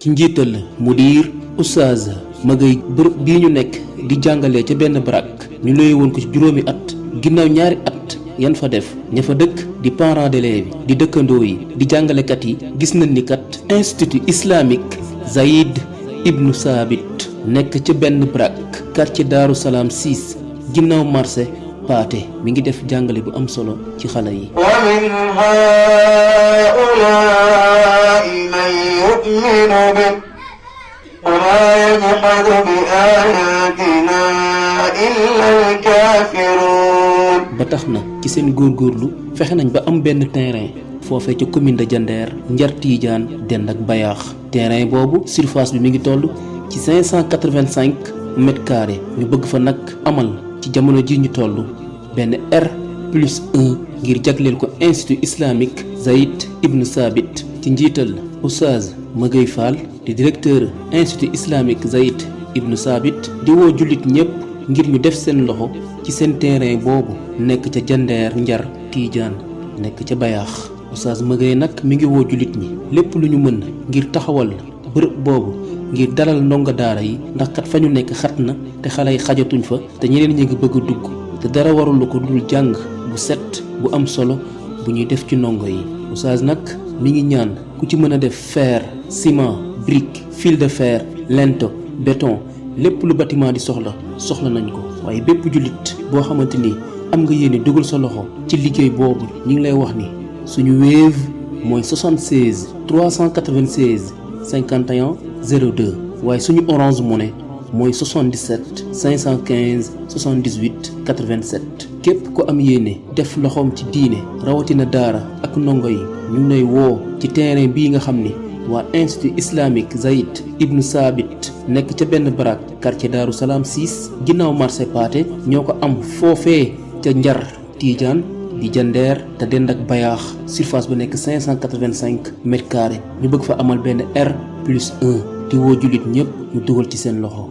ci njiital mudir oustaz Magay bërëb bii ñu nekk di jàngalee ca benn barak ñu luye woon ko ci juróomi at ginnaaw ñaari at yan fa def ña fa dëkk di parents d'élèves yi di dëkkandoo yi di jàngalekat yi gis nañ ni kat institut islamique Zaïd Ibnu Saabit nekk ca benn barak quartier Daaru Salaam 6 ginnaaw marché Paate mi ngi def jàngale bu am solo ci xale yi. wa min haa'ulaa'i man yu'minu bi wa maa yajhadu bi aayaatinaa illa al-kaafiruun. ba tax na ci seen góorgóorlu fexe nañ ba am benn terrain foofee ca commune de Diender Njar Tiijaan dend ak Bayaax terrain boobu surface bi mi ngi toll ci 585 mètres carrés ñu bëgg fa nag amal ci jamono ji ñu toll benn R+1 ngir jagleel ko institut islamique Zaïd Ibn Saabit ci njiital Oustaz Magay Fall di directeur institut islamique Zaïd Ibn Saabit di woo jullit ñépp ngir ñu def seen loxo ci seen terrain boobu nekk ca Diender Njar Tiijaan nekk ca Bayaax Oustaz Magay nag mi ngi woo jullit ñi lépp lu ñu mën ngir taxawal bërëb boobu ngir dalal ndongo daara yi ndax kat fa ñu nekk xat na te xale yi xajatuñ fa te ñeneen ñi ngi bëgg a dugg te dara warul ko dul jàng bu set bu am solo bu ñuy def ci ndongo yi Oustaz nag mi ngi ñaan ku ci mën a def fer ciment brique fil de fer linteau béton lépp lu bâtiment di soxla nañ ko waaye bépp jullit boo xamante ni am nga yéene dugal sa loxo ci liggéey boobu ñu ngi lay wax ni suñu Wave mooy 76 396 51 02 waaye suñu Orange Money mooy 77 515 78 87 képp ko am yéene def loxoom ci diine rawatina daara ak ndongo yi ñu ngi lay woo ci terrain bii nga xam ni waa institut islamique Zaïd Ibn Saabit nekk ca benn barak quartier Daaru Salaam 6 ginnaaw marché Paate ñoo ko am foofee ca Njar Tiijaan di Diender te dend ak Bayaax surface bu nekk 585 mètres carrés ñu bëgg fa amal benn R+1 di woo jullit ñépp ñu dugal ci seen loxo.